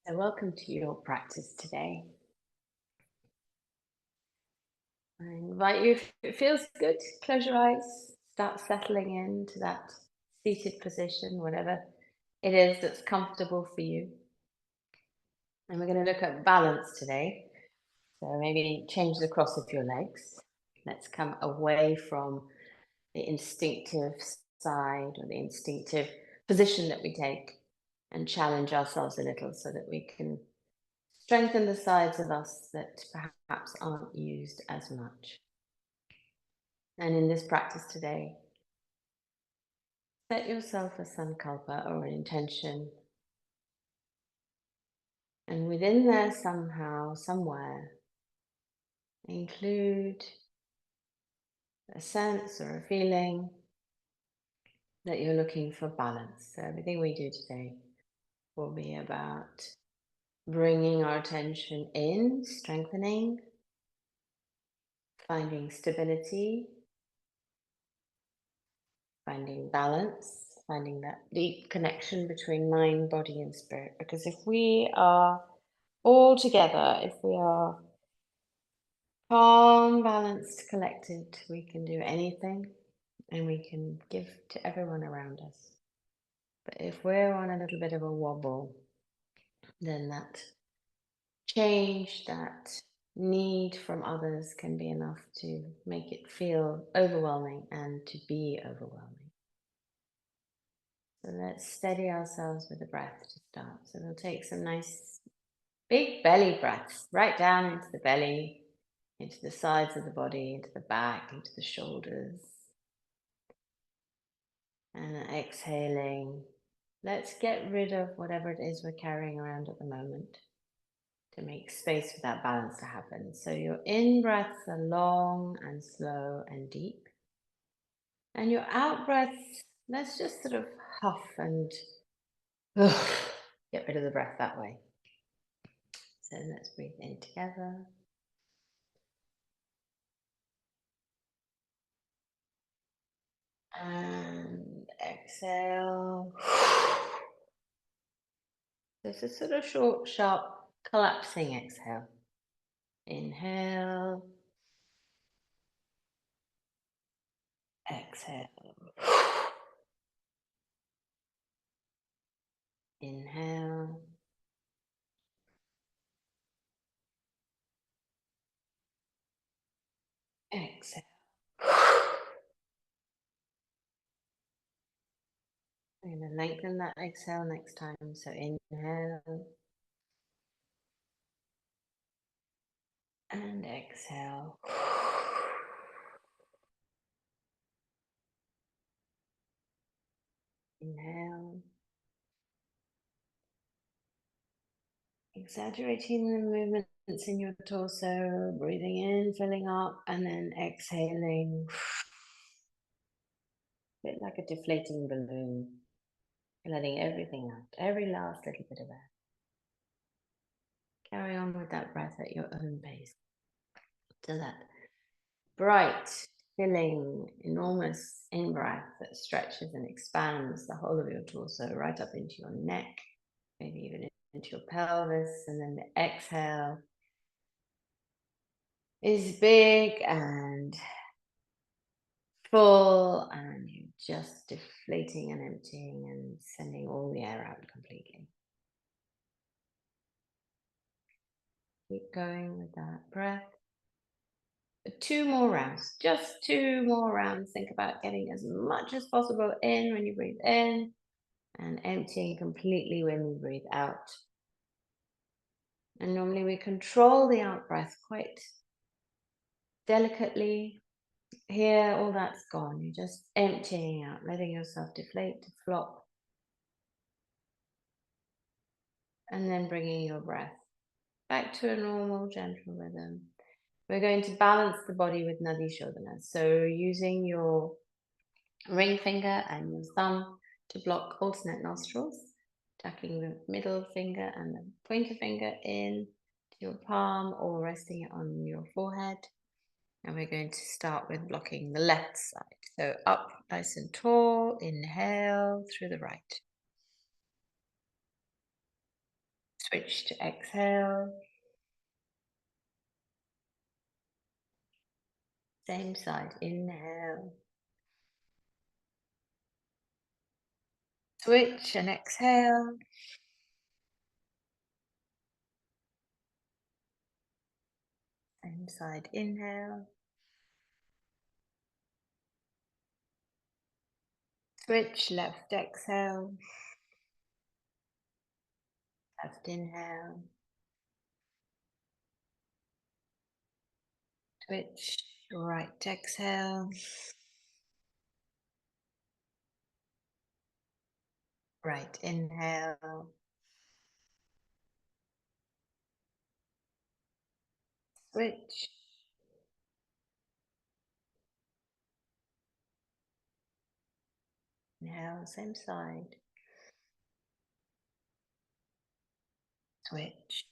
So welcome to your practice today. I invite you, if it feels good, close your eyes, start settling into that seated position, whatever it is that's comfortable for you. And we're going to look at balance today. So maybe change the cross of your legs. Let's come away from the instinctive side or the instinctive position that we take and challenge ourselves a little so that we can strengthen the sides of us that perhaps aren't used as much. And in this practice today, set yourself a sankalpa or an intention. And within there, somehow, somewhere, include a sense or a feeling that you're looking for balance. So everything we do today will be about bringing our attention in, strengthening, finding stability, finding balance, finding that deep connection between mind, body, and spirit. Because if we are all together, if we are calm, balanced, collected, we can do anything and we can give to everyone around us. But if we're on a little bit of a wobble, then that change, that need from others can be enough to make it feel overwhelming and to be overwhelming. So let's steady ourselves with the breath to start. So we'll take some nice big belly breaths right down into the belly, into the sides of the body, into the back, into the shoulders. And exhaling, let's get rid of whatever it is we're carrying around at the moment to make space for that balance to happen. So your in breaths are long and slow and deep. And your out breaths, let's just sort of huff and get rid of the breath that way. So let's breathe in together. And exhale. This is sort of short, sharp, collapsing exhale. Inhale. Exhale. Inhale. Exhale. I'm going to lengthen that exhale next time. So inhale. And exhale. Inhale. Exaggerating the movements in your torso, breathing in, filling up, and then exhaling. A bit like a deflating balloon, letting everything out, every last little bit of air. Carry on with that breath at your own pace. So that bright, filling, enormous in-breath that stretches and expands the whole of your torso right up into your neck, maybe even into your pelvis, and then the exhale is big and full, and you're just deflating and emptying and sending all the air out completely. Keep going with that breath. 2 more rounds, just 2 more rounds. Think about getting as much as possible in when you breathe in and emptying completely when you breathe out. And normally we control the out breath quite delicately. Here, all that's gone. You're just emptying out, letting yourself deflate, flop, and then bringing your breath back to a normal, gentle rhythm. We're going to balance the body with Nadi Shodhana. So using your ring finger and your thumb to block alternate nostrils, tucking the middle finger and the pointer finger in to your palm or resting it on your forehead. And we're going to start with blocking the left side. So up nice and tall, inhale through the right. Switch to exhale. Same side. Inhale. Switch and exhale. Same side. Inhale. Switch. Left exhale. Left inhale. Switch. Right exhale. Right inhale. Switch. Inhale. Same side. Switch.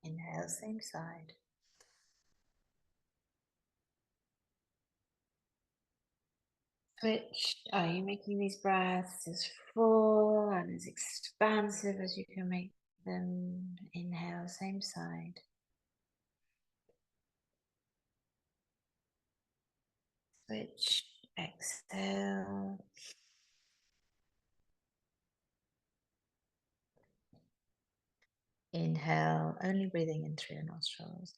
Inhale. Same side. Switch. Are you making these breaths as full and as expansive as you can make them? Inhale, same side. Switch. Exhale. Inhale, only breathing in through your nostrils.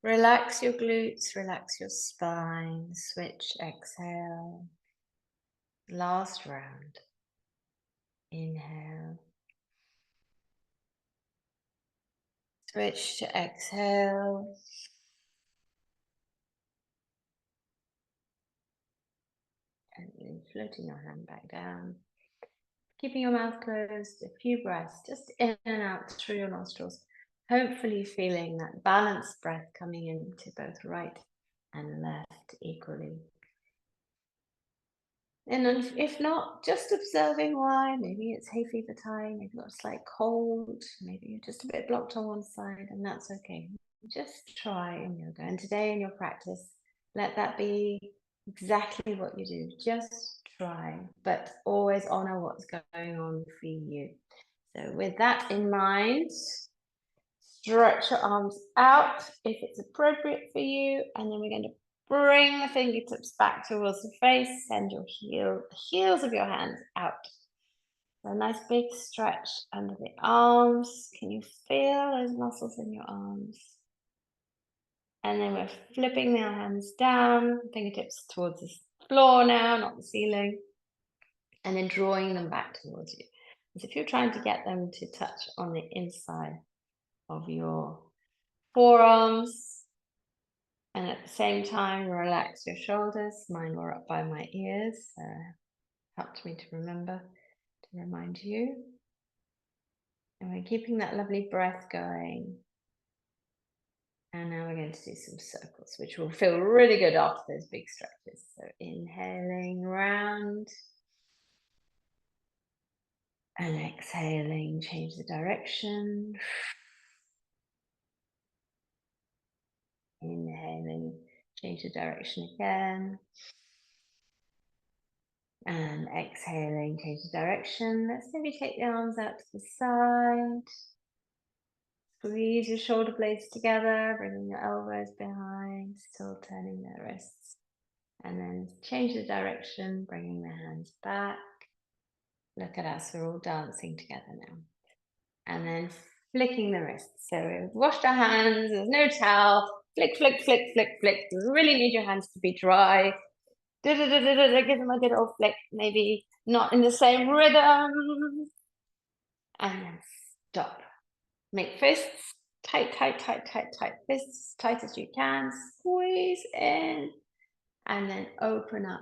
Relax your glutes, relax your spine. Switch, exhale. Last round. Inhale. Switch to exhale. And floating your hand back down. Keeping your mouth closed, a few breaths, just in and out through your nostrils. Hopefully feeling that balanced breath coming into both right and left equally. And if not, just observing why. Maybe it's hay fever time, maybe you've got a slight cold, maybe you're just a bit blocked on one side, and that's okay. Just try in yoga. And today in your practice, let that be exactly what you do. Just try, but always honor what's going on for you. So with that in mind, stretch your arms out if it's appropriate for you, and then we're going to bring the fingertips back towards the face, send your heels of your hands out. So a nice big stretch under the arms. Can you feel those muscles in your arms? And then we're flipping our hands down, fingertips towards the floor now, not the ceiling. And then drawing them back towards you. As if you're trying to get them to touch on the inside of your forearms. And at the same time, relax your shoulders. Mine were up by my ears, so helped me to remember, to remind you. And we're keeping that lovely breath going. And now we're going to do some circles, which will feel really good after those big stretches. So inhaling round. And exhaling, change the direction. Inhaling, change the direction again. And exhaling, change the direction. Let's maybe take the arms out to the side. Squeeze your shoulder blades together, bringing your elbows behind, still turning the wrists. And then change the direction, bringing the hands back. Look at us, we're all dancing together now. And then flicking the wrists. So we've washed our hands, there's no towel. Flick, flick, flick, flick, flick. You really need your hands to be dry. Give them a good old flick, maybe not in the same rhythm. And then stop. Make fists tight, tight, tight, tight, tight. Fists tight as you can. Squeeze in. And then open up.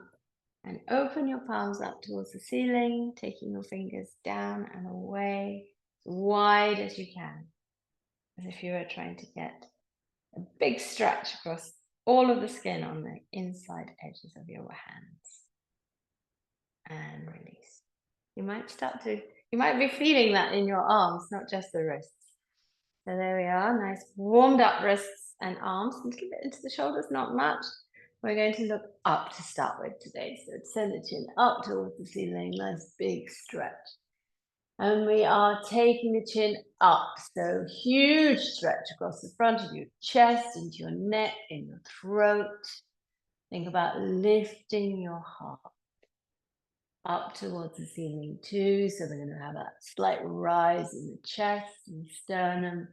And open your palms up towards the ceiling, taking your fingers down and away as wide as you can. As if you were trying to get a big stretch across all of the skin on the inside edges of your hands. And release. You might be feeling that in your arms, not just the wrists. So there we are, nice warmed up wrists and arms. A little bit into the shoulders, not much. We're going to look up to start with today. So send the chin up towards the ceiling, nice big stretch. And we are taking the chin up. So huge stretch across the front of your chest, into your neck, in your throat. Think about lifting your heart up towards the ceiling too. So we're going to have a slight rise in the chest and sternum,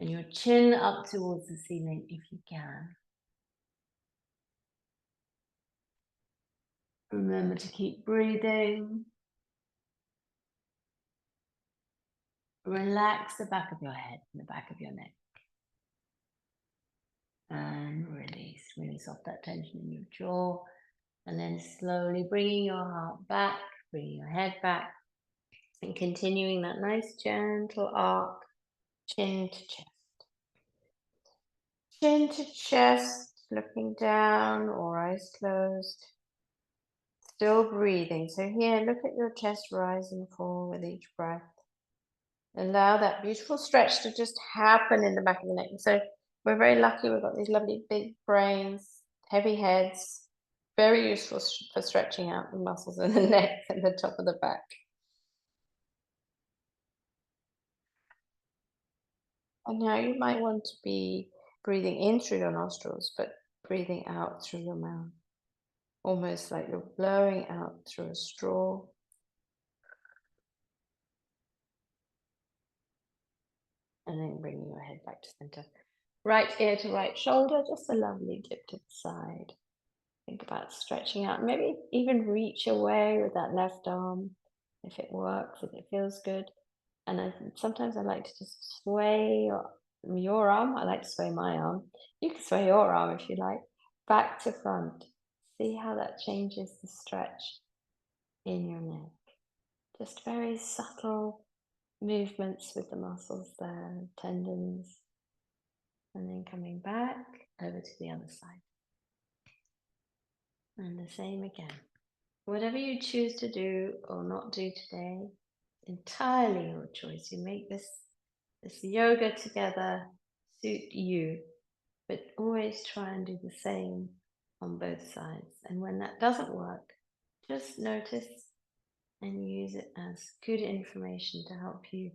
and your chin up towards the ceiling if you can. Remember to keep breathing. Relax the back of your head and the back of your neck. And release. Release off that tension in your jaw. And then slowly bringing your heart back, bringing your head back, and continuing that nice gentle arc, chin to chest. Chin to chest, looking down or eyes closed. Still breathing. So here, look at your chest rise and fall with each breath. Allow that beautiful stretch to just happen in the back of the neck. So we're very lucky. We've got these lovely big brains, heavy heads, very useful for stretching out the muscles in the neck and the top of the back. And now you might want to be breathing in through your nostrils, but breathing out through your mouth, almost like you're blowing out through a straw. And then bringing your head back to center. Right ear to right shoulder, just a lovely dip to the side. Think about stretching out, maybe even reach away with that left arm if it works, if it feels good. And sometimes I like to just sway your arm. I like to sway my arm. You can sway your arm if you like, back to front. See how that changes the stretch in your neck. Just very subtle movements with the muscles there, tendons. And then coming back over to the other side. And the same again. Whatever you choose to do or not do today, entirely your choice. You make this yoga together suit you, but always try and do the same on both sides. And when that doesn't work, just notice and use it as good information to help you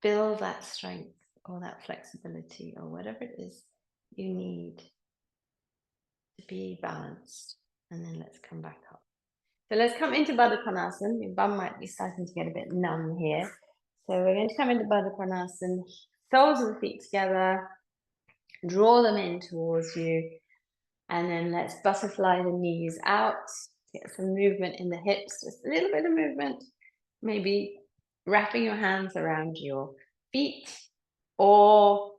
build that strength or that flexibility or whatever it is you need to be balanced. And then let's come back up. So let's come into Baddha Konasana. Your bum might be starting to get a bit numb here. So we're going to come into Baddha Konasana, soles of the feet together, draw them in towards you, and then let's butterfly the knees out, get some movement in the hips, just a little bit of movement, maybe wrapping your hands around your feet or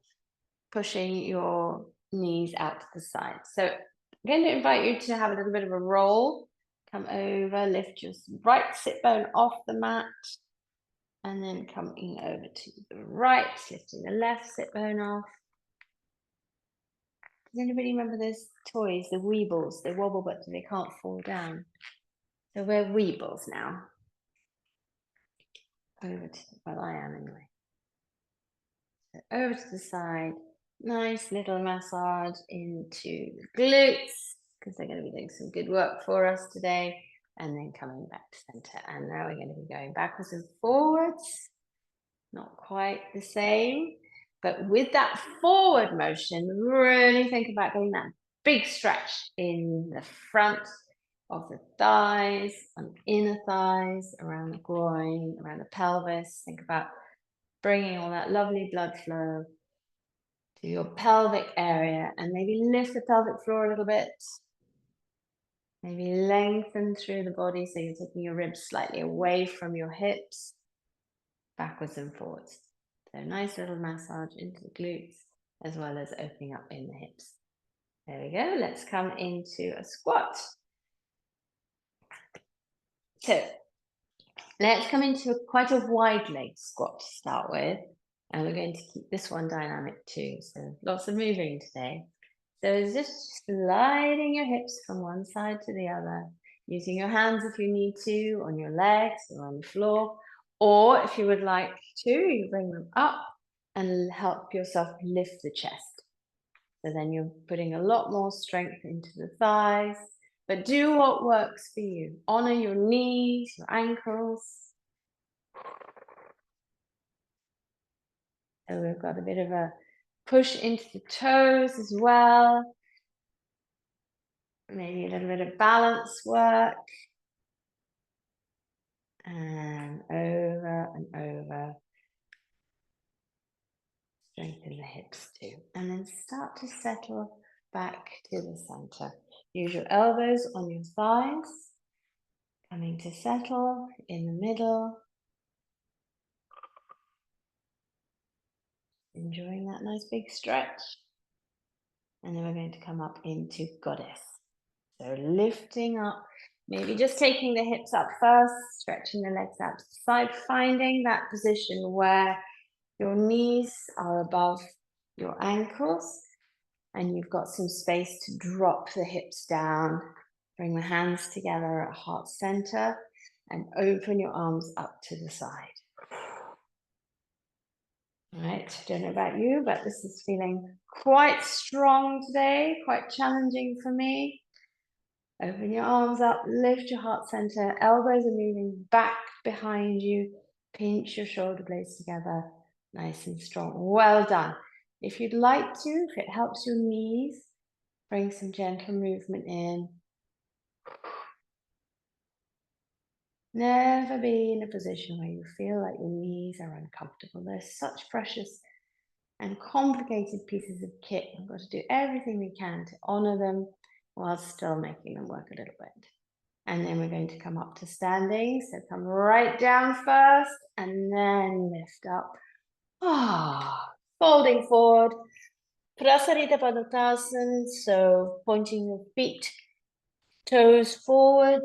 pushing your knees out to the side. So I'm going to invite you to have a little bit of a roll. Come over, lift your right sit bone off the mat, and then coming over to the right, lifting the left sit bone off. Does anybody remember those toys, the Weebles? They wobble, but they can't fall down. So we're Weebles now. Over to, well, I am anyway. So over to the side, nice little massage into the glutes, because they're going to be doing some good work for us today. And then coming back to center. And now we're going to be going backwards and forwards. Not quite the same, but with that forward motion, really think about getting that big stretch in the front of the thighs, on the inner thighs, around the groin, around the pelvis. Think about bringing all that lovely blood flow to your pelvic area, and maybe lift the pelvic floor a little bit. Maybe lengthen through the body so you're taking your ribs slightly away from your hips, backwards and forwards. So nice little massage into the glutes as well as opening up in the hips. There we go. Let's come into a squat. So let's come into quite a wide leg squat to start with. And we're going to keep this one dynamic too. So lots of moving today. So it's just sliding your hips from one side to the other, using your hands if you need to, on your legs or on the floor. Or if you would like to, you bring them up and help yourself lift the chest. So then you're putting a lot more strength into the thighs, but do what works for you. Honor your knees, your ankles. So we've got a bit of a push into the toes as well. Maybe a little bit of balance work. And over and over. Strengthen the hips too. And then start to settle back to the center. Use your elbows on your thighs. Coming to settle in the middle. Enjoying that nice big stretch. And then we're going to come up into goddess. So lifting up, maybe just taking the hips up first, stretching the legs out to the side, finding that position where your knees are above your ankles and you've got some space to drop the hips down. Bring the hands together at heart center and open your arms up to the side. All right, don't know about you, but this is feeling quite strong today, quite challenging for me. Open your arms up, lift your heart center, elbows are moving back behind you, pinch your shoulder blades together, nice and strong. Well done. If you'd like to, if it helps your knees, bring some gentle movement in. Never be in a position where you feel like your knees are uncomfortable. They're such precious and complicated pieces of kit. We've got to do everything we can to honor them while still making them work a little bit. And then we're going to come up to standing. So come right down first and then lift up. Folding forward. Prasarita Padottanasana. So pointing the feet, toes forward,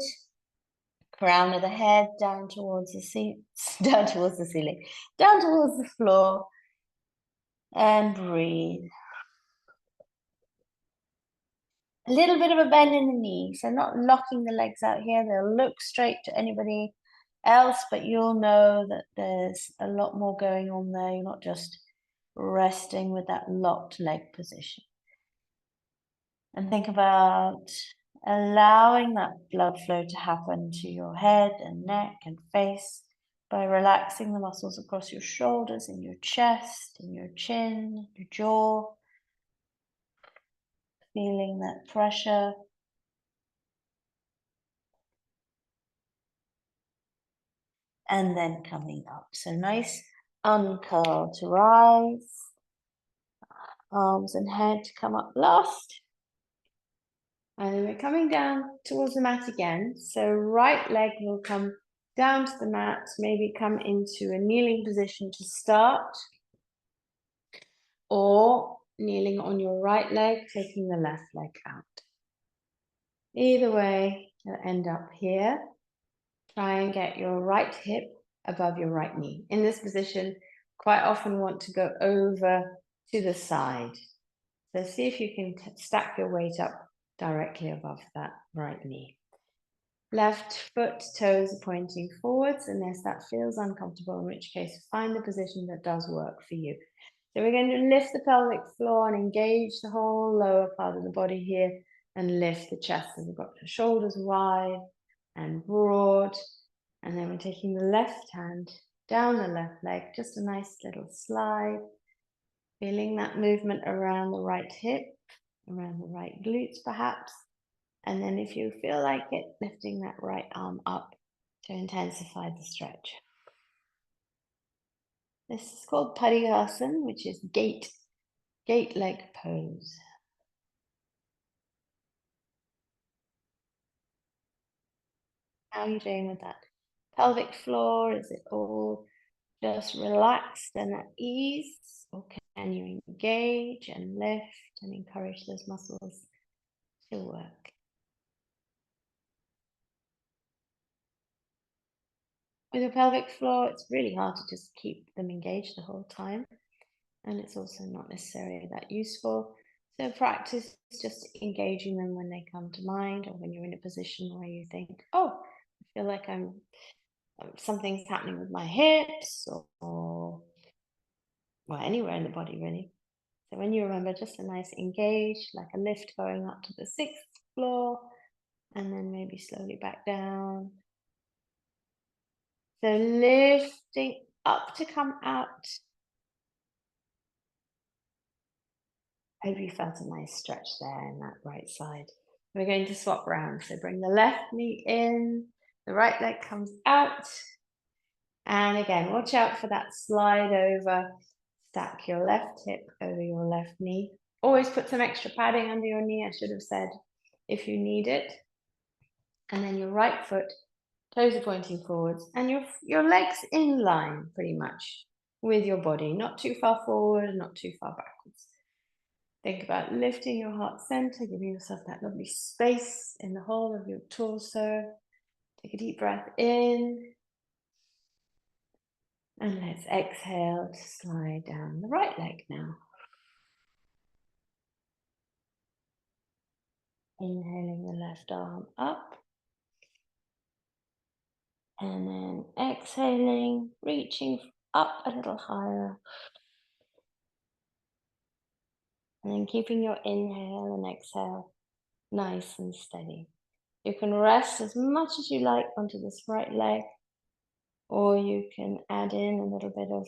crown of the head down towards the ceiling, down towards the floor. And breathe. A little bit of a bend in the knee, so not locking the legs out here. They'll look straight to anybody else, but you'll know that there's a lot more going on there. You're not just resting with that locked leg position. And think about allowing that blood flow to happen to your head and neck and face by relaxing the muscles across your shoulders, in your chest, in your chin, your jaw. Feeling that pressure. And then coming up. So nice uncurl to rise. Arms and head to come up last. And then we're coming down towards the mat again. So right leg will come down to the mat, maybe come into a kneeling position to start. Or kneeling on your right leg, taking the left leg out. Either way, you'll end up here. Try and get your right hip above your right knee. In this position, quite often want to go over to the side. So see if you can stack your weight up directly above that right knee. Left foot, toes are pointing forwards unless that feels uncomfortable, in which case find the position that does work for you. So we're going to lift the pelvic floor and engage the whole lower part of the body here and lift the chest. So we've got the shoulders wide and broad. And then we're taking the left hand down the left leg, just a nice little slide. Feeling that movement around the right hip, around the right glutes perhaps. And then if you feel like it, lifting that right arm up to intensify the stretch. This is called Pariyasana, which is gate leg pose. How are you doing with that? Pelvic floor, is it all just relaxed and at ease? Or can you engage and lift and encourage those muscles to work? With your pelvic floor, it's really hard to just keep them engaged the whole time. And it's also not necessarily that useful. So practice just engaging them when they come to mind, or when you're in a position where you think, oh, I feel like something's happening with my hips or well, anywhere in the body really. So when you remember, just a nice engage, like a lift going up to the 6th floor, and then maybe slowly back down. So lifting up to come out. Hope you felt a nice stretch there in that right side. We're going to swap round. So bring the left knee in, the right leg comes out. And again, watch out for that slide over. Stack your left hip over your left knee. Always put some extra padding under your knee, I should have said, if you need it. And then your right foot, toes are pointing forwards, and your legs in line pretty much with your body, not too far forward, not too far backwards. Think about lifting your heart center, giving yourself that lovely space in the whole of your torso. Take a deep breath in. And let's exhale to slide down the right leg now. Inhaling the left arm up. And then exhaling, reaching up a little higher. And then keeping your inhale and exhale nice and steady. You can rest as much as you like onto this right leg, or you can add in a little bit of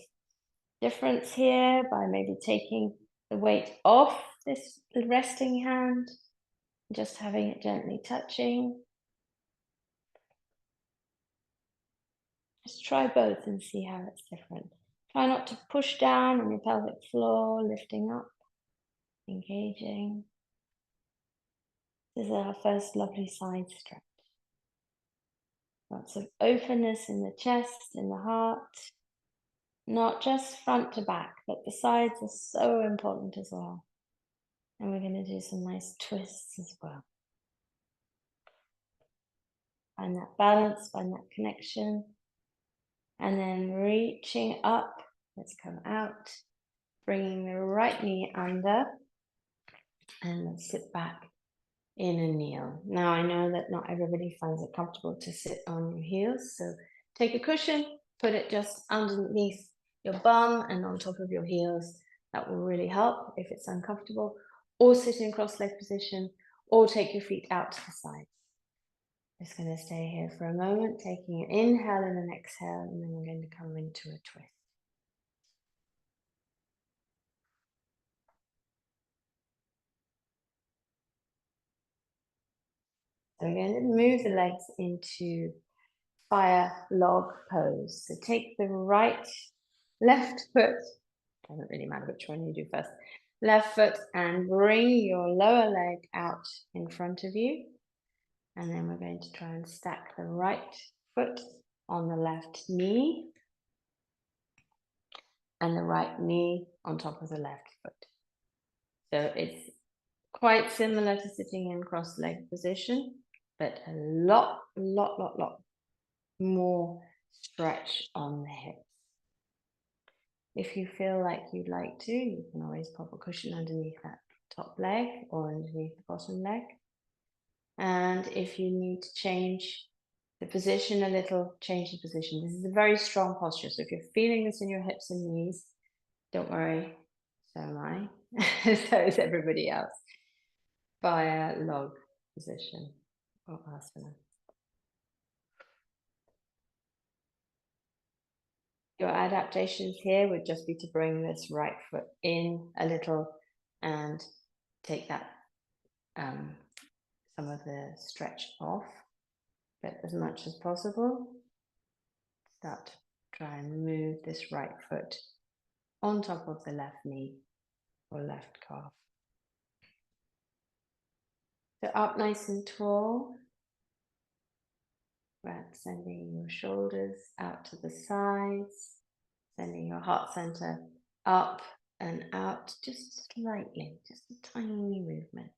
difference here by maybe taking the weight off this resting hand, just having it gently touching. Just try both and see how it's different. Try not to push down on your pelvic floor, lifting up, engaging. This is our first lovely side stretch. Lots of openness in the chest, in the heart, not just front to back, but the sides are so important as well. And we're going to do some nice twists as well. Find that balance, find that connection. And then reaching up, let's come out, bringing the right knee under, and let's sit back in a kneel. Now I know that not everybody finds it comfortable to sit on your heels, so take a cushion, put it just underneath your bum and on top of your heels. That will really help if it's uncomfortable, or sit in cross-leg position, or take your feet out to the sides. Just going to stay here for a moment, taking an inhale and an exhale, and then we're going to come into a twist. So we're going to move the legs into fire log pose. So take the left foot, doesn't really matter which one you do first, left foot, and bring your lower leg out in front of you. And then we're going to try and stack the right foot on the left knee and the right knee on top of the left foot. So it's quite similar to sitting in cross-leg position, but a lot more stretch on the hips. If you feel like you'd like to, you can always pop a cushion underneath that top leg or underneath the bottom leg. And if you need to change the position a little, change the position. This is a very strong posture. So if you're feeling this in your hips and knees, don't worry, so am I, so is everybody else. Fire log position or asana. Your adaptations here would just be to bring this right foot in a little and take that some of the stretch off, but as much as possible, start to try and move this right foot on top of the left knee or left calf. So up nice and tall, right, sending your shoulders out to the sides, sending your heart center up and out just slightly, just a tiny movement,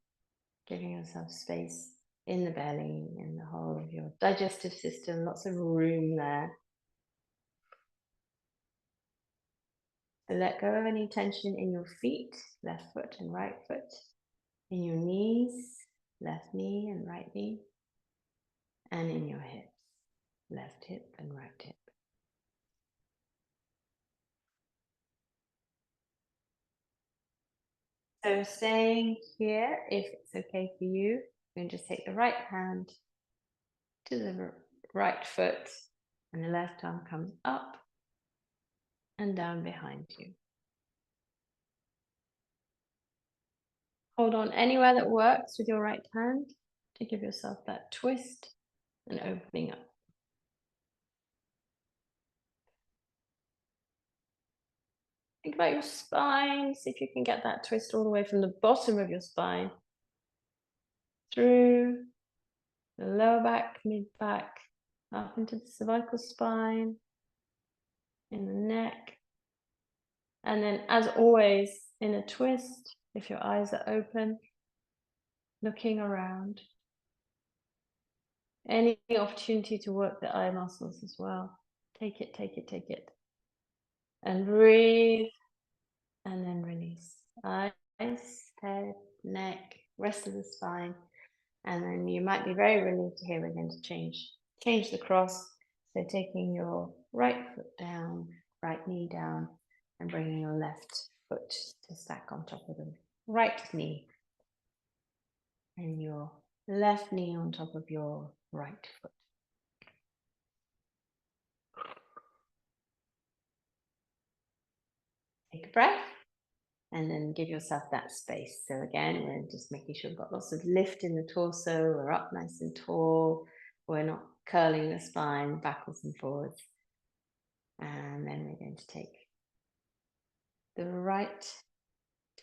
giving yourself space in the belly, in the whole of your digestive system, lots of room there. So let go of any tension in your feet, left foot and right foot, in your knees, left knee and right knee, and in your hips, left hip and right hip. So staying here, if it's okay for you, you can just take the right hand to the right foot, and the left arm comes up and down behind you. Hold on anywhere that works with your right hand to give yourself that twist and opening up. Think about your spine. See if you can get that twist all the way from the bottom of your spine through the lower back, mid back, up into the cervical spine, in the neck. And then, as always, in a twist, if your eyes are open, looking around. Any opportunity to work the eye muscles as well. Take it, take it, take it. And breathe, and then release. Eyes, head, neck, rest of the spine. And then you might be very relieved to hear we're going to change the cross. So taking your right foot down, right knee down, and bringing your left foot to stack on top of the right knee. And your left knee on top of your right foot. Take a breath and then give yourself that space. So again, we're just making sure we've got lots of lift in the torso. We're up nice and tall. We're not curling the spine backwards and forwards. And then we're going to take the right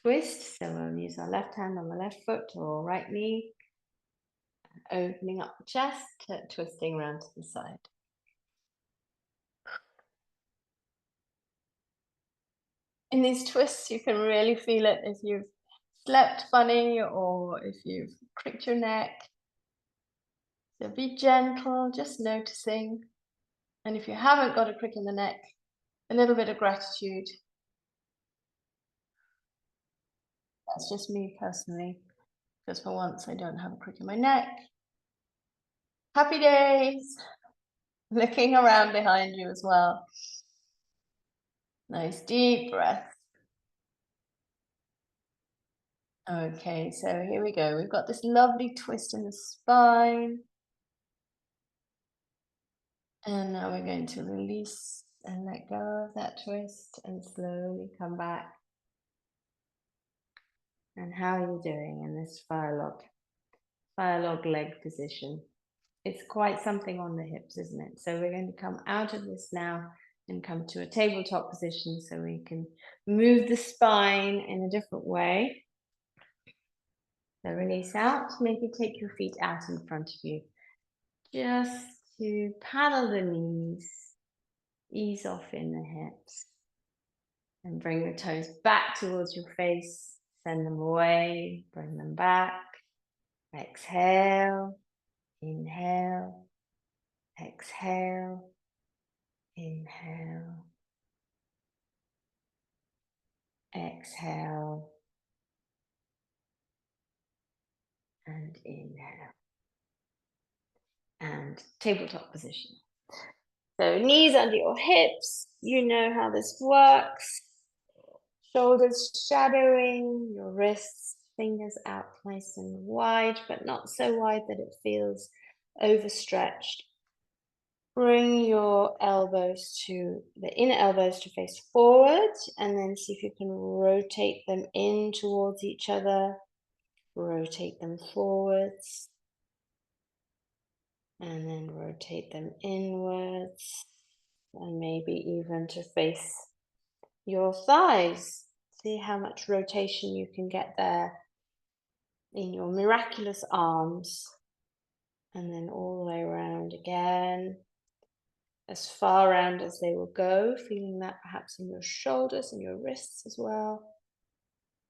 twist. So we'll use our left hand on the left foot or right knee, opening up the chest, twisting around to the side. In these twists, you can really feel it if you've slept funny or if you've cricked your neck. So be gentle, just noticing. And if you haven't got a crick in the neck, a little bit of gratitude. That's just me personally, because for once I don't have a crick in my neck. Happy days. Looking around behind you as well. Nice deep breath. Okay, so here we go. We've got this lovely twist in the spine. And now we're going to release and let go of that twist and slowly come back. And how are you doing in this fire log leg position? It's quite something on the hips, isn't it? So we're going to come out of this now and come to a tabletop position so we can move the spine in a different way. So release out, maybe take your feet out in front of you, just to paddle the knees, ease off in the hips, and bring the toes back towards your face, send them away, bring them back, exhale, inhale, exhale, inhale, exhale, and inhale. And tabletop position. So knees under your hips, you know how this works. Shoulders shadowing, your wrists, fingers out nice and wide, but not so wide that it feels overstretched. Bring your elbows to the inner elbows to face forward, and then see if you can rotate them in towards each other. Rotate them forwards. And then rotate them inwards, and maybe even to face your thighs. See how much rotation you can get there in your miraculous arms. And then all the way around again, as far around as they will go, feeling that perhaps in your shoulders and your wrists as well.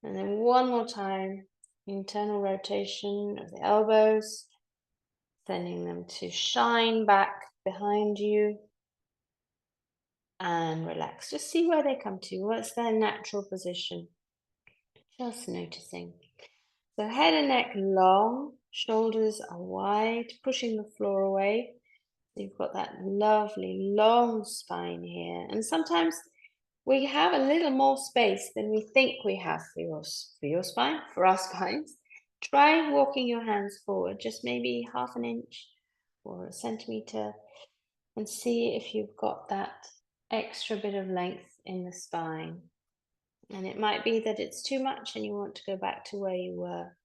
And then one more time, internal rotation of the elbows, sending them to shine back behind you. And relax. Just see where they come to. What's their natural position? Just noticing. So head and neck long, shoulders are wide, pushing the floor away. So you've got that lovely long spine here. And sometimes we have a little more space than we think we have for your spine, for our spines. Try walking your hands forward, just maybe half an inch or a centimeter, and see if you've got that extra bit of length in the spine. And it might be that it's too much and you want to go back to where you were.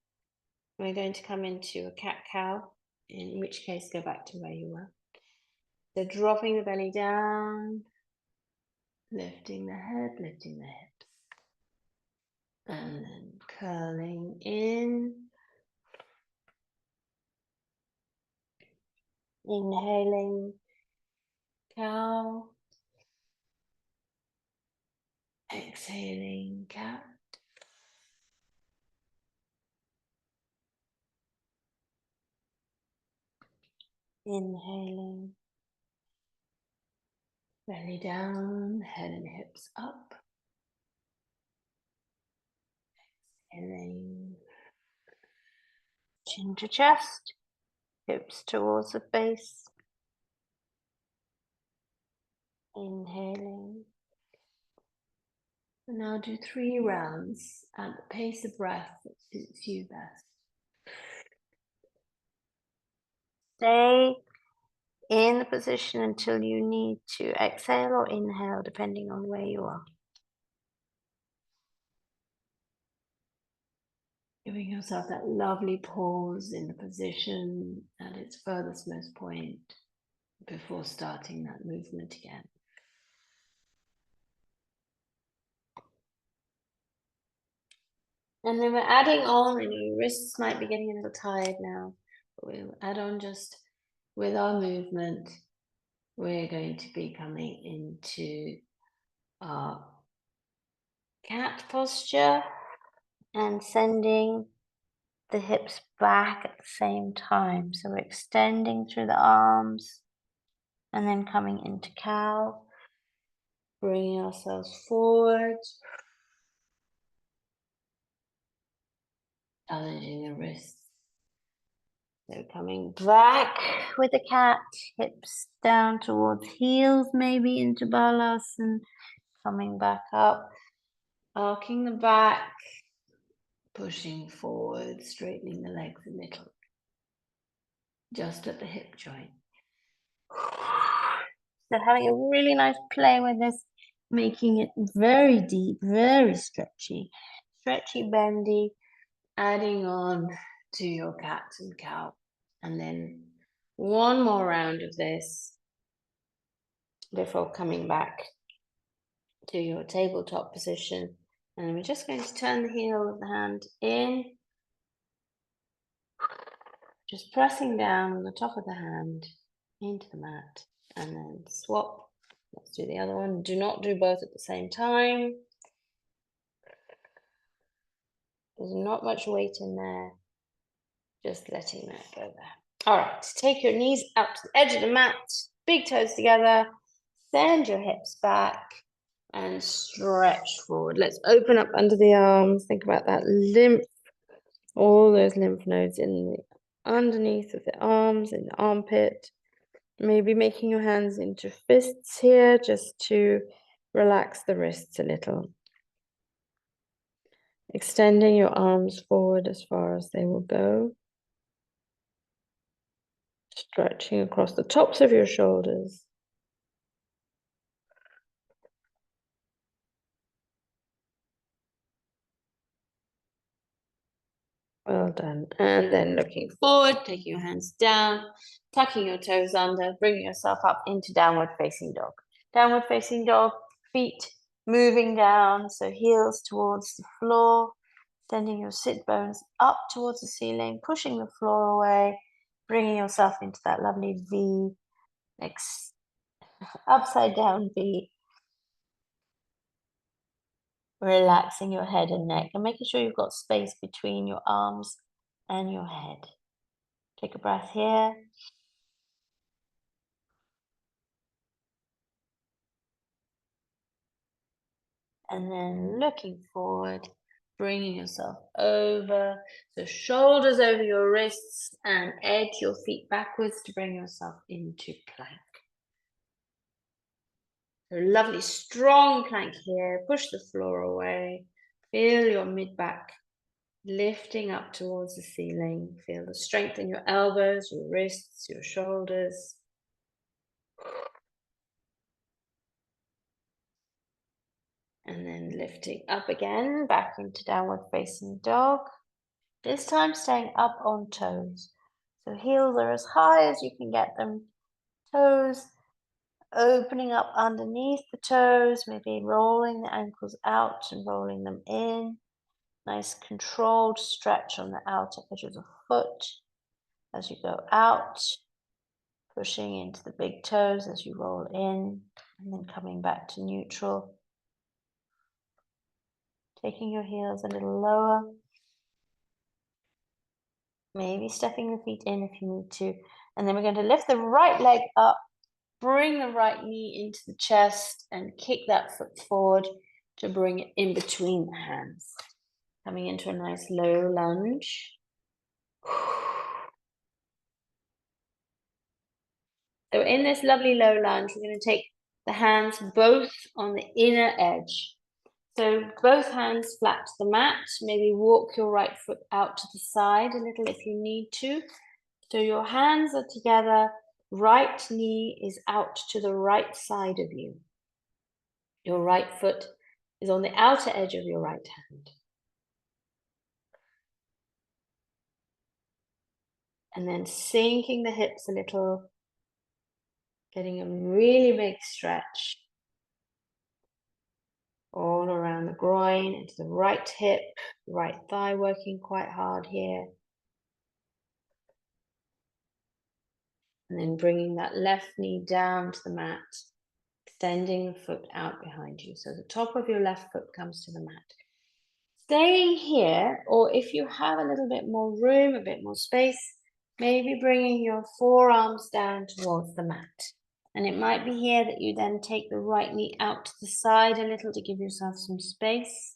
We're going to come into a cat-cow, in which case go back to where you were. So dropping the belly down, lifting the head, lifting the hips, and then curling in. Inhaling, cow. Exhaling, cat. Inhaling, belly down, head and hips up. Exhaling, chin to chest, hips towards the face. Inhaling. And now do 3 rounds at the pace of breath that suits you best. Stay in the position until you need to exhale or inhale, depending on where you are. Giving yourself that lovely pause in the position at its furthest most point before starting that movement again. And then we're adding on, and your wrists might be getting a little tired now, but we'll add on just with our movement. We're going to be coming into our cat posture and sending the hips back at the same time. So we're extending through the arms and then coming into cow, bringing ourselves forward, challenging the wrists. So coming back with the cat, hips down towards heels, maybe into balasana, coming back up, arcing the back, pushing forward, straightening the legs a little, just at the hip joint. So having a really nice play with this, making it very deep, very stretchy, bendy, adding on to your cat and cow. And then one more round of this before coming back to your tabletop position. And we're just going to turn the heel of the hand in, just pressing down on the top of the hand into the mat, and then swap. Let's do the other one. Do not do both at the same time. There's not much weight in there. Just letting that go there. All right, take your knees out to the edge of the mat, big toes together, send your hips back and stretch forward. Let's open up under the arms. Think about that lymph, all those lymph nodes in the underneath of the arms, in the armpit. Maybe making your hands into fists here just to relax the wrists a little. Extending your arms forward as far as they will go. Stretching across the tops of your shoulders. Well done. And then looking forward, taking your hands down, tucking your toes under, bringing yourself up into downward facing dog. Downward facing dog, feet moving down, so heels towards the floor, sending your sit bones up towards the ceiling, pushing the floor away, bringing yourself into that lovely V, upside down V. Relaxing your head and neck and making sure you've got space between your arms and your head. Take a breath here. And then looking forward, bringing yourself over. So shoulders over your wrists and edge your feet backwards to bring yourself into plank. So lovely, strong plank here. Push the floor away. Feel your mid-back lifting up towards the ceiling. Feel the strength in your elbows, your wrists, your shoulders. And then lifting up again, back into downward facing dog. This time staying up on toes. So heels are as high as you can get them. Toes opening up underneath the toes, maybe rolling the ankles out and rolling them in. Nice controlled stretch on the outer edge of the foot as you go out, pushing into the big toes as you roll in, and then coming back to neutral. Taking your heels a little lower. Maybe stepping the feet in if you need to. And then we're going to lift the right leg up, bring the right knee into the chest, and kick that foot forward to bring it in between the hands. Coming into a nice low lunge. So in this lovely low lunge, we're going to take the hands both on the inner edge. So both hands flat to the mat. Maybe walk your right foot out to the side a little if you need to. So your hands are together, right knee is out to the right side of you. Your right foot is on the outer edge of your right hand. And then sinking the hips a little, getting a really big stretch all around the groin, into the right hip, right thigh working quite hard here. And then bringing that left knee down to the mat, extending the foot out behind you. So the top of your left foot comes to the mat. Staying here, or if you have a little bit more room, a bit more space, maybe bringing your forearms down towards the mat. And it might be here that you then take the right knee out to the side a little to give yourself some space.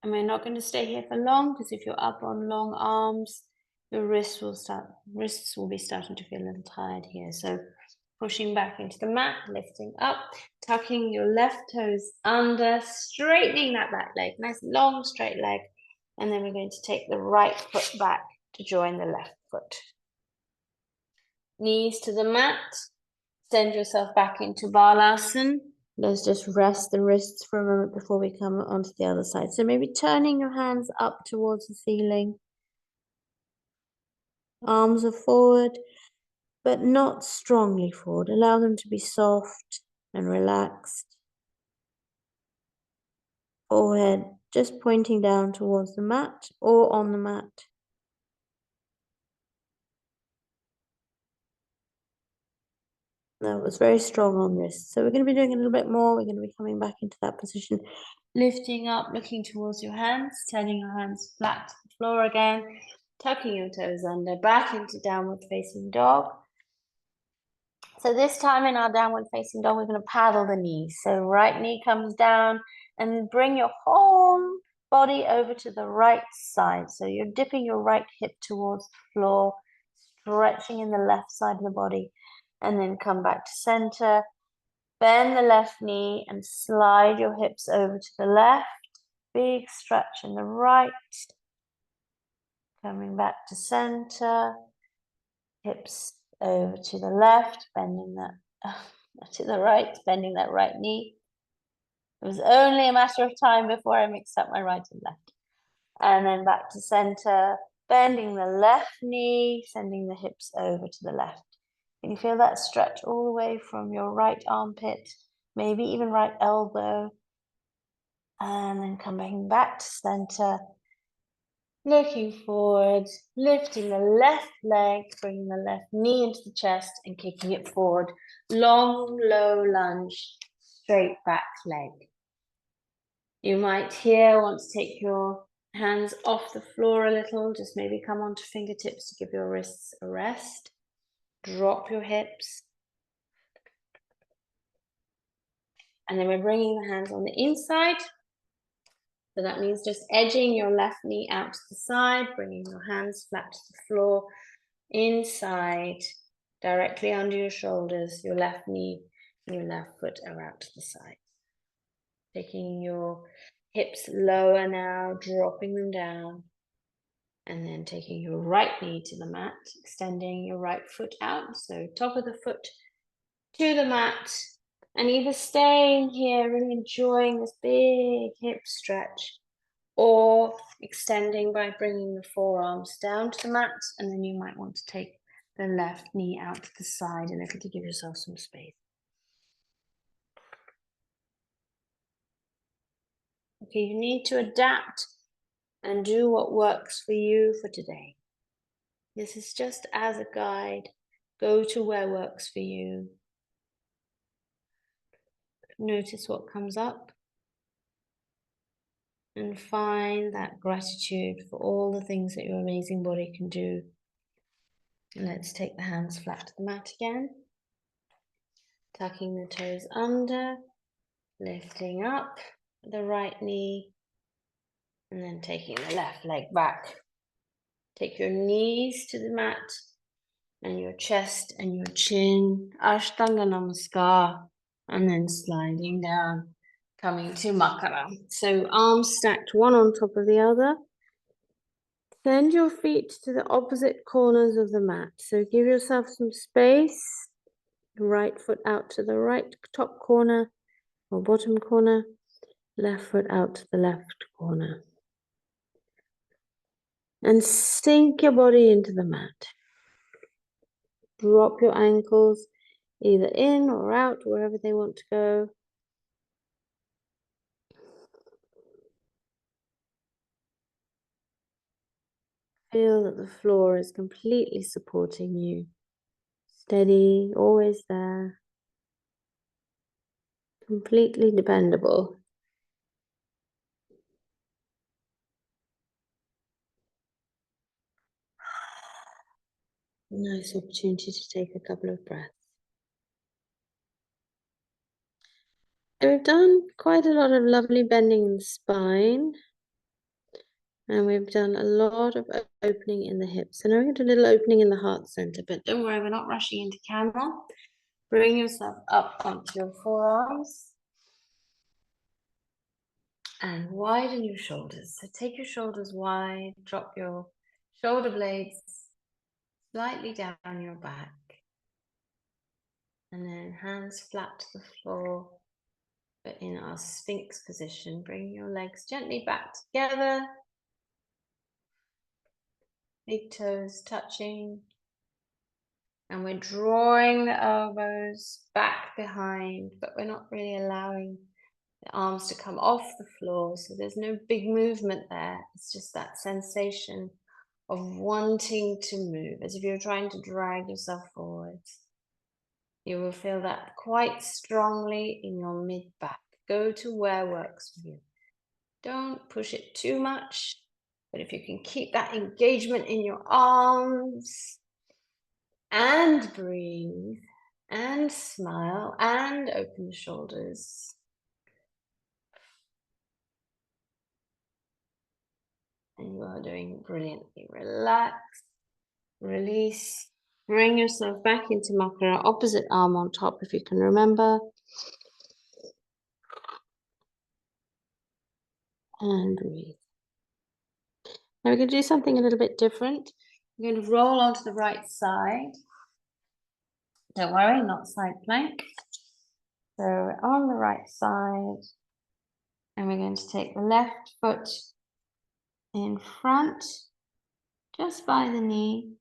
And we're not going to stay here for long, because if you're up on long arms, your wrists will be starting to feel a little tired here. So pushing back into the mat, lifting up, tucking your left toes under, straightening that back leg, nice long straight leg. And then we're going to take the right foot back to join the left foot. Knees to the mat, send yourself back into Balasana. Let's just rest the wrists for a moment before we come onto the other side. So maybe turning your hands up towards the ceiling. Arms are forward, but not strongly forward. Allow them to be soft and relaxed. Forehead just pointing down towards the mat or on the mat. That was very strong on wrists. So we're going to be doing a little bit more. We're going to be coming back into that position. Lifting up, looking towards your hands, turning your hands flat to the floor again, tucking your toes under, back into downward facing dog. So this time in our downward facing dog, we're going to paddle the knees. So right knee comes down and bring your whole body over to the right side. So you're dipping your right hip towards the floor, stretching in the left side of the body, and then come back to center. Bend the left knee and slide your hips over to the left. Big stretch in the right. Coming back to center. Hips over to the left, bending that to the right, bending that right knee. It was only a matter of time before I mixed up my right and left. And then back to center, bending the left knee, sending the hips over to the left. Can you feel that stretch all the way from your right armpit, maybe even right elbow? And then coming back to center, looking forward, lifting the left leg, bringing the left knee into the chest and kicking it forward. Long, low lunge, straight back leg. You might here want to take your hands off the floor a little, just maybe come onto fingertips to give your wrists a rest. Drop your hips. And then we're bringing the hands on the inside. So that means just edging your left knee out to the side, bringing your hands flat to the floor, inside, directly under your shoulders. Your left knee and your left foot are out to the side. Taking your hips lower now, dropping them down. And then taking your right knee to the mat, extending your right foot out. So top of the foot to the mat. And either staying here, really enjoying this big hip stretch, or extending by bringing the forearms down to the mat. And then you might want to take the left knee out to the side and looking to give yourself some space. Okay, you need to adapt and do what works for you for today. This is just as a guide. Go to where works for you. Notice what comes up and find that gratitude for all the things that your amazing body can do. And let's take the hands flat to the mat again. Tucking the toes under, lifting up the right knee, and then taking the left leg back. Take your knees to the mat and your chest and your chin. Ashtanga Namaskar. And then sliding down, coming to Makara. So arms stacked one on top of the other. Send your feet to the opposite corners of the mat. So give yourself some space. Right foot out to the right top corner or bottom corner. Left foot out to the left corner. And sink your body into the mat. Drop your ankles either in or out, wherever they want to go. Feel that the floor is completely supporting you. Steady, always there. Completely dependable. Nice opportunity to take a couple of breaths. So we've done quite a lot of lovely bending in the spine. And we've done a lot of opening in the hips. And now we're going to do a little opening in the heart center. But don't worry, we're not rushing into camel. Bring yourself up onto your forearms. And widen your shoulders. So take your shoulders wide. Drop your shoulder blades slightly down your back. And then hands flat to the floor. But in our Sphinx position, bring your legs gently back together. Big toes touching. And we're drawing the elbows back behind, but we're not really allowing the arms to come off the floor. So there's no big movement there. It's just that sensation of wanting to move, as if you're trying to drag yourself forwards. You will feel that quite strongly in your mid-back. Go to where works for you. Don't push it too much, but if you can keep that engagement in your arms and breathe and smile and open the shoulders. And you are doing brilliantly. Relax, release, bring yourself back into Makara, opposite arm on top if you can remember. And breathe. Now we're going to do something a little bit different. We're going to roll onto the right side. Don't worry, not side plank. So we're on the right side. And we're going to take the left foot in front, just by the knee.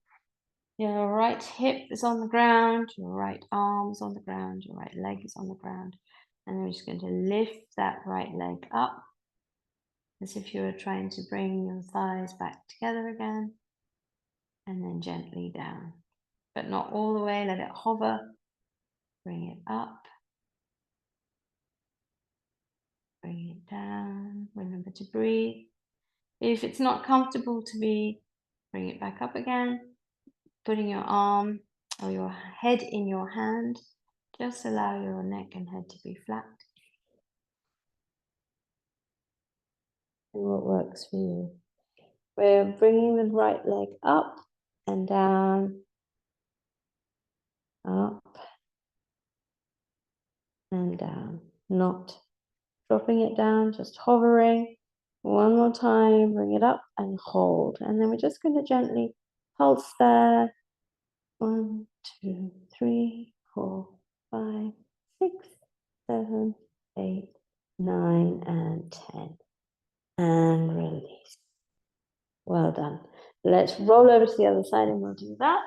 Your right hip is on the ground, your right arm is on the ground, your right leg is on the ground. And we're just going to lift that right leg up, as if you were trying to bring your thighs back together again. And then gently down, but not all the way, let it hover. Bring it up. Bring it down. Remember to breathe. If it's not comfortable to be, bring it back up again. Putting your arm or your head in your hand. Just allow your neck and head to be flat. And what works for you. We're bringing the right leg up and down, up and down, not dropping it down, just hovering. One more time, bring it up and hold. And then we're just going to gently pulse there. 1, 2, 3, 4, 5, 6, 7, 8, 9, and 10. And release. Well done. Let's roll over to the other side and we'll do that.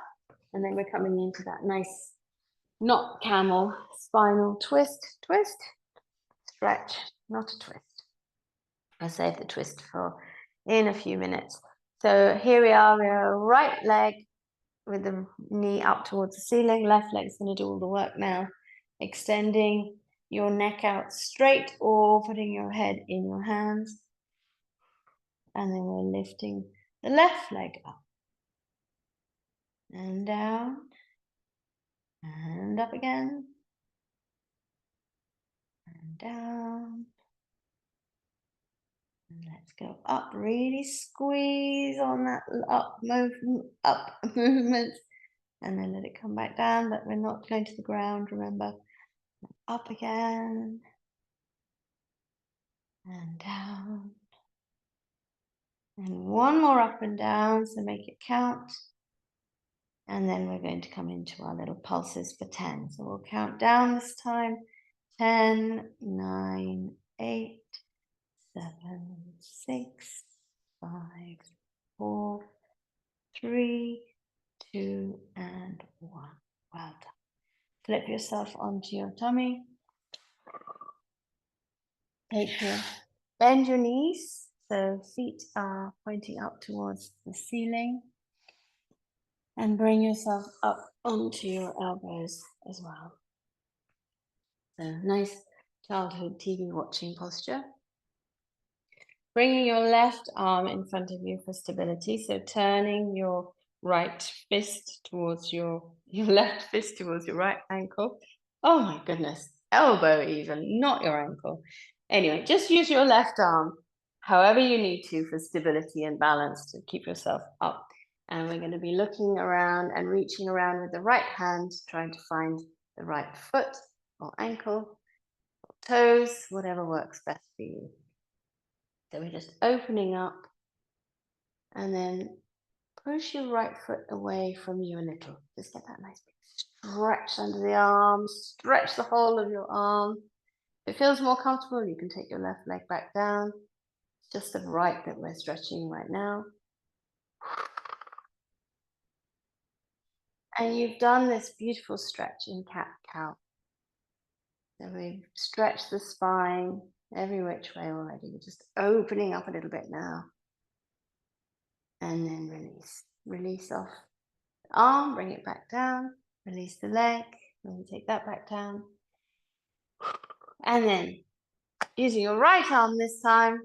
And then we're coming into that nice, not camel, spinal twist, stretch, not a twist. I'll save the twist for in a few minutes. So here we are right leg with the knee up towards the ceiling, left leg's going to do all the work now. Extending your neck out straight or putting your head in your hands. And then we're lifting the left leg up. And down. And up again. And down. And let's go up. Really squeeze on that up movement. And then let it come back down, but we're not going to the ground, remember. Up again. And down. And one more up and down, so make it count. And then we're going to come into our little pulses for 10. So we'll count down this time. 10, 9, 8, 7, 6, 5, 4, 3, 2, and 1. Well done. Flip yourself onto your tummy. Bend your knees, so feet are pointing up towards the ceiling. And bring yourself up onto your elbows as well. So nice childhood TV watching posture. Bringing your left arm in front of you for stability. So turning your right fist towards your left fist towards your right ankle. Oh my goodness, elbow even, not your ankle. Anyway, just use your left arm however you need to for stability and balance to keep yourself up. And we're going to be looking around and reaching around with the right hand, trying to find the right foot or ankle, or toes, whatever works best for you. So we're just opening up and then push your right foot away from you a little. Just get that nice big stretch under the arm, stretch the whole of your arm. If it feels more comfortable, you can take your left leg back down. It's just the right that we're stretching right now. And you've done this beautiful stretch in cat-cow. So we've stretched the spine every which way already. We're just opening up a little bit now. And then release. Release off the arm, bring it back down. Release the leg, and take that back down. And then, using your right arm this time,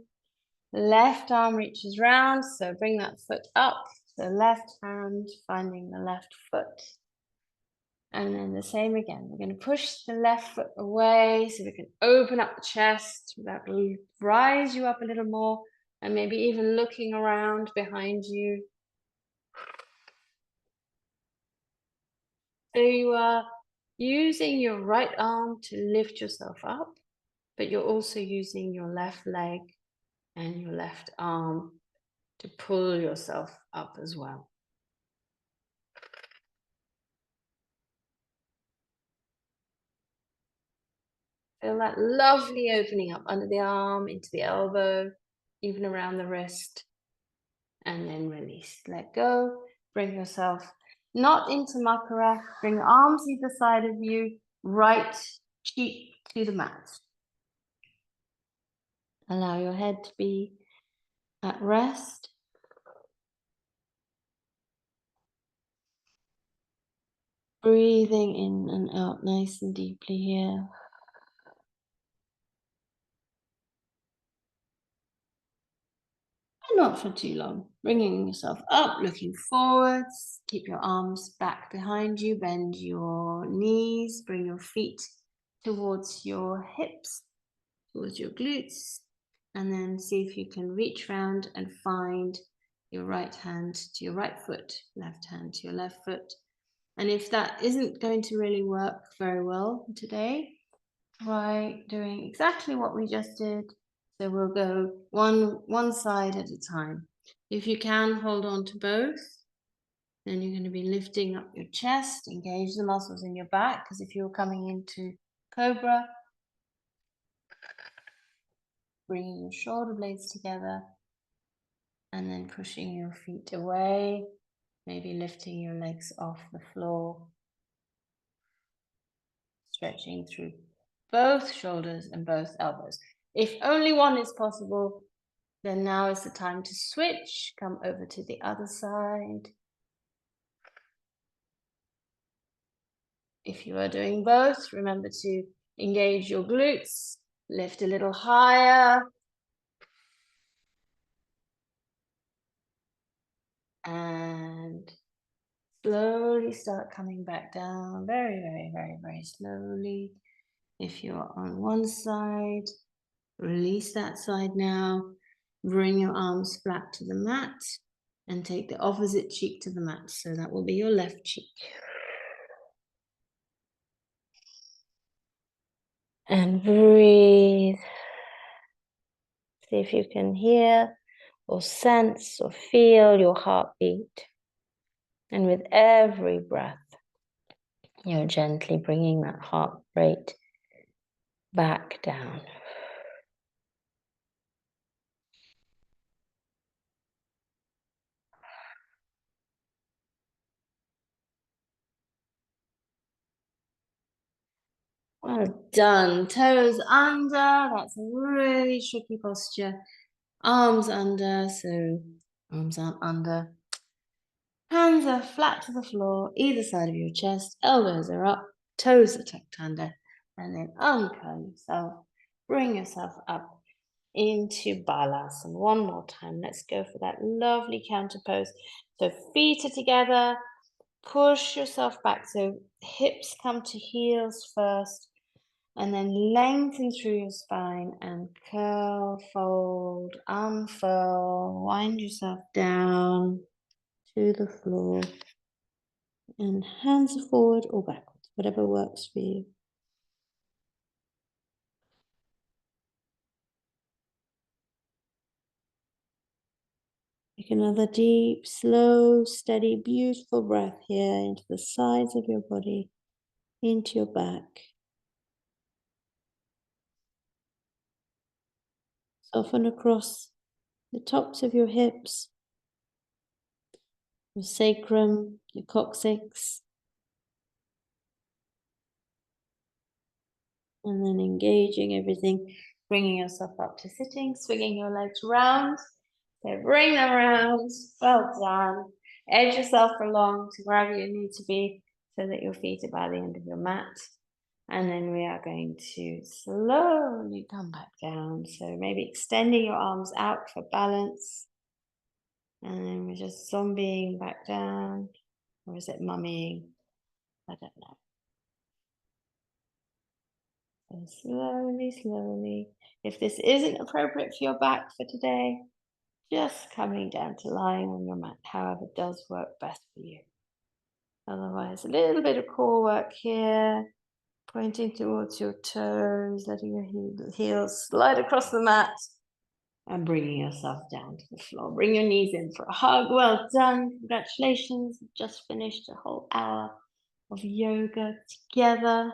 left arm reaches round, so bring that foot up. So left hand finding the left foot. And then the same again. We're going to push the left foot away so we can open up the chest. That will rise you up a little more, and maybe even looking around behind you. So you are using your right arm to lift yourself up, but you're also using your left leg and your left arm to pull yourself up as well. Feel that lovely opening up under the arm, into the elbow, even around the wrist. And then release. Let go. Bring yourself not into makara. Bring your arms either side of you, right cheek to the mat. Allow your head to be at rest. Breathing in and out nice and deeply here. Not for too long. Bringing yourself up, looking forwards. Keep your arms back behind you. Bend your knees. Bring your feet towards your hips, towards your glutes. And then see if you can reach round and find your right hand to your right foot, left hand to your left foot. And if that isn't going to really work very well today, try doing exactly what we just did. So we'll go one side at a time. If you can hold on to both, then you're going to be lifting up your chest, engage the muscles in your back, because if you're coming into cobra, bringing your shoulder blades together and then pushing your feet away, maybe lifting your legs off the floor, stretching through both shoulders and both elbows. If only one is possible, then now is the time to switch, come over to the other side. If you are doing both, remember to engage your glutes, lift a little higher, and slowly start coming back down, very, very, very, very slowly. If you're on one side, release that side now, bring your arms flat to the mat, and take the opposite cheek to the mat. So that will be your left cheek. And breathe. See if you can hear or sense or feel your heartbeat. And with every breath, you're gently bringing that heart rate back down. Well done. Toes under. That's a really tricky posture. Arms under, so arms aren't under. Hands are flat to the floor, either side of your chest. Elbows are up, toes are tucked under. And then uncurl yourself. Bring yourself up into balasana. One more time. Let's go for that lovely counter pose. So feet are together. Push yourself back. So hips come to heels first. And then lengthen through your spine and curl, fold, unfurl, wind yourself down to the floor. And hands are forward or backwards, whatever works for you. Take another deep, slow, steady, beautiful breath here into the sides of your body, into your back. Soften across the tops of your hips, your sacrum, your coccyx. And then engaging everything, bringing yourself up to sitting, swinging your legs round. So bring them around, well done. Edge yourself along to wherever you need to be so that your feet are by the end of your mat. And then we are going to slowly come back down. So maybe extending your arms out for balance. And then we're just zombieing back down. Or is it mummying? I don't know. So slowly, slowly. If this isn't appropriate for your back for today, just coming down to lying on your mat, however does work best for you. Otherwise, a little bit of core work here, pointing towards your toes, letting your heels slide across the mat, and bringing yourself down to the floor. Bring your knees in for a hug. Well done. Congratulations. You've just finished a whole hour of yoga together.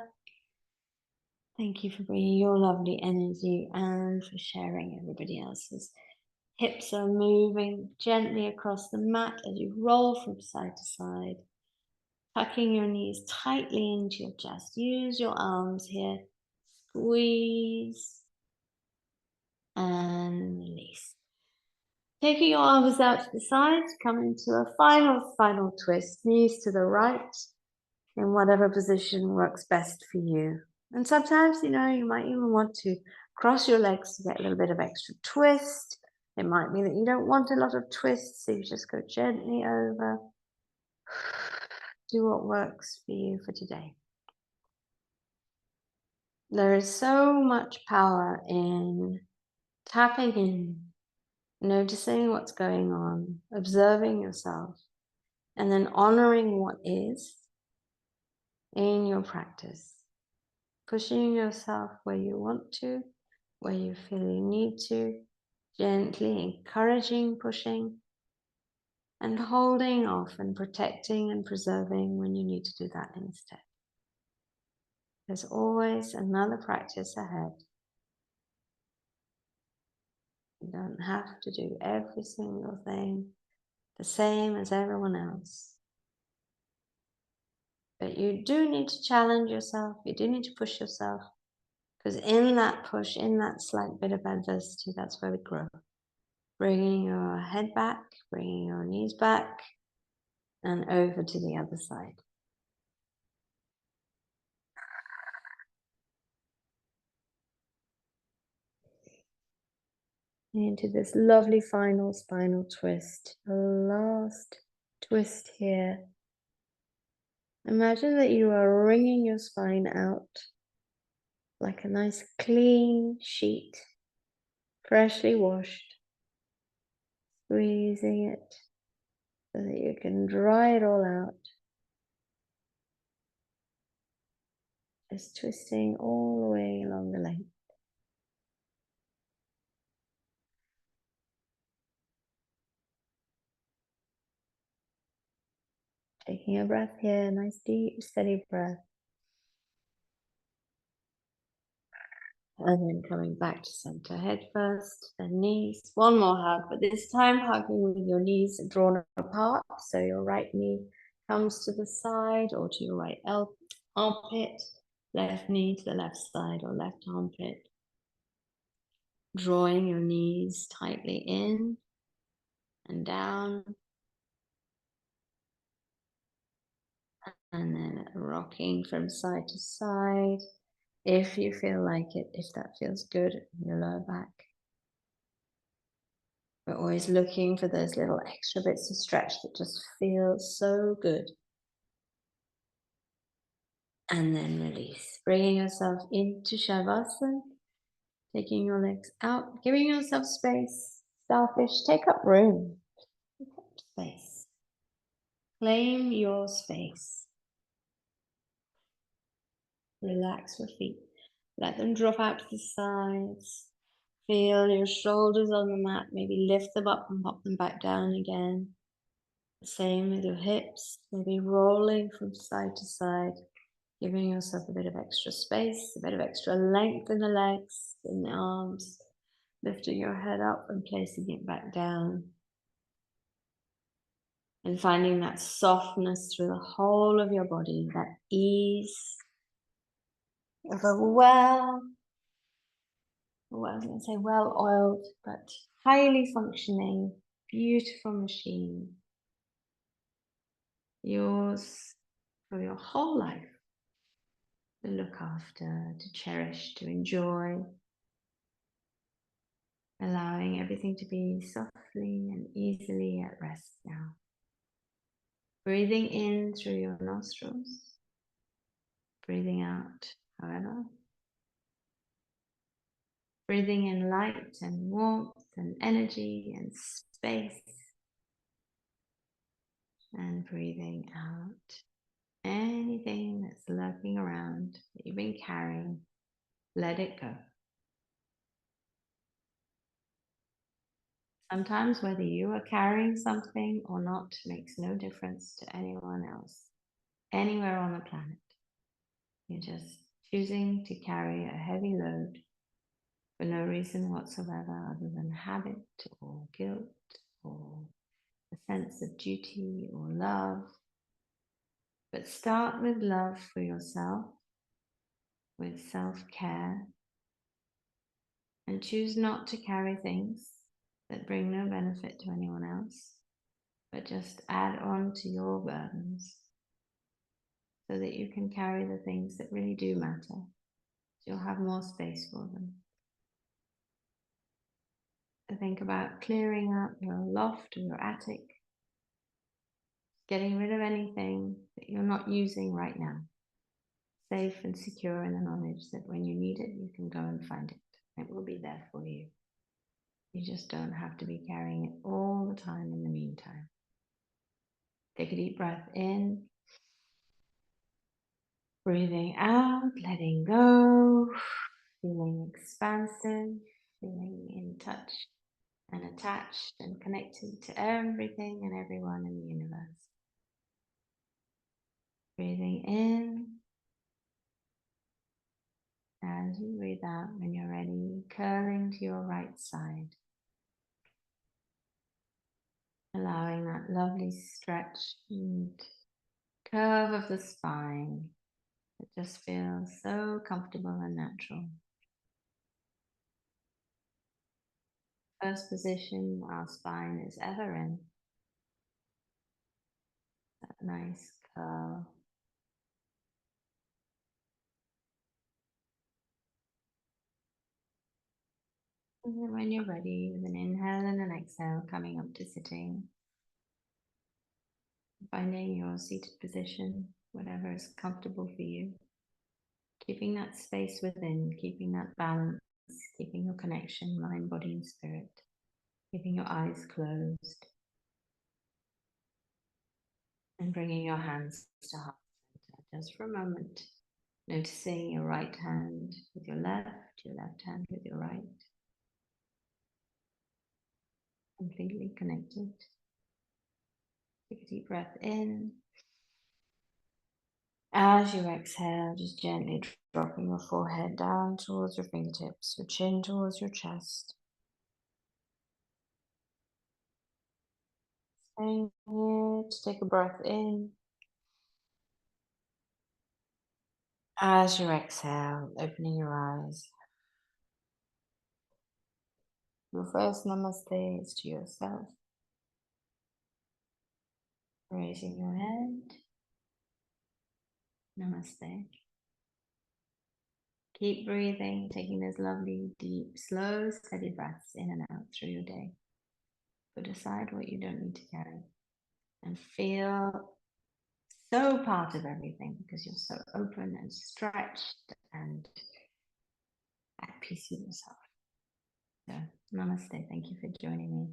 Thank you for bringing your lovely energy and for sharing everybody else's. Hips are moving gently across the mat as you roll from side to side. Tucking your knees tightly into your chest. Use your arms here. Squeeze and release. Taking your arms out to the sides, come into a final twist. Knees to the right in whatever position works best for you. And sometimes, you might even want to cross your legs to get a little bit of extra twist. It might be that you don't want a lot of twists, so you just go gently over. Do what works for you for today. There is so much power in tapping in noticing what's going on, observing yourself, and then honoring what is in your practice. Pushing yourself where you want to, where you feel you need to, gently encouraging pushing, and holding off and protecting and preserving when you need to do that instead. There's always another practice ahead. You don't have to do every single thing the same as everyone else. But you do need to challenge yourself, you do need to push yourself, because in that push, in that slight bit of adversity, that's where we grow. Bringing your head back, bringing your knees back, and over to the other side. Into this lovely final spinal twist. The last twist here. Imagine that you are wringing your spine out like a nice clean sheet, freshly washed, squeezing it so that you can dry it all out. Just twisting all the way along the length. Taking a breath here, nice deep, steady breath. And then coming back to center, head first, then knees. One more hug, but this time hugging with your knees drawn apart. So your right knee comes to the side or to your right armpit, left knee to the left side or left armpit. Drawing your knees tightly in and down. And then rocking from side to side. If you feel like it, if that feels good in your lower back. We're always looking for those little extra bits of stretch that just feel so good. And then release, bringing yourself into Shavasana, taking your legs out, giving yourself space. Starfish, take up room, take up space. Claim your space. Relax your feet. Let them drop out to the sides. Feel your shoulders on the mat. Maybe lift them up and pop them back down again. Same with your hips. Maybe rolling from side to side. Giving yourself a bit of extra space, a bit of extra length in the legs, in the arms. Lifting your head up and placing it back down. And finding that softness through the whole of your body, that ease of a I was going to say well-oiled, but highly functioning, beautiful machine. Yours for your whole life to look after, to cherish, to enjoy. Allowing everything to be softly and easily at rest now. Breathing in through your nostrils. Breathing out, however. Breathing in light and warmth and energy and space. And breathing out anything that's lurking around that you've been carrying. Let it go. Sometimes whether you are carrying something or not makes no difference to anyone else, anywhere on the planet. You're just choosing to carry a heavy load for no reason whatsoever other than habit or guilt or a sense of duty or love. But start with love for yourself, with self-care, and choose not to carry things that bring no benefit to anyone else, but just add on to your burdens so that you can carry the things that really do matter. You'll have more space for them. So think about clearing up your loft or your attic, getting rid of anything that you're not using right now, safe and secure in the knowledge that when you need it, you can go and find it. It will be there for you. You just don't have to be carrying it all the time in the meantime. Take a deep breath in, breathing out, letting go, feeling expansive, feeling in touch and attached and connected to everything and everyone in the universe. Breathing in. As you breathe out, when you're ready, curling to your right side. Allowing that lovely stretch and curve of the spine. It just feels so comfortable and natural. First position our spine is ever in. That nice curl. And then when you're ready, with an inhale and an exhale, coming up to sitting. Finding your seated position, whatever is comfortable for you. Keeping that space within, keeping that balance, keeping your connection, mind, body, and spirit. Keeping your eyes closed. And bringing your hands to heart center just for a moment. Noticing your right hand with your left hand with your right. Completely connected. Take a deep breath in. As you exhale, just gently dropping your forehead down towards your fingertips, your chin towards your chest. Staying here to take a breath in. As you exhale, opening your eyes. Your first namaste is to yourself. Raising your head. Namaste. Keep breathing, taking those lovely, deep, slow, steady breaths in and out through your day. Put aside what you don't need to carry and feel so part of everything because you're so open and stretched and at peace with yourself. So, namaste. Thank you for joining me.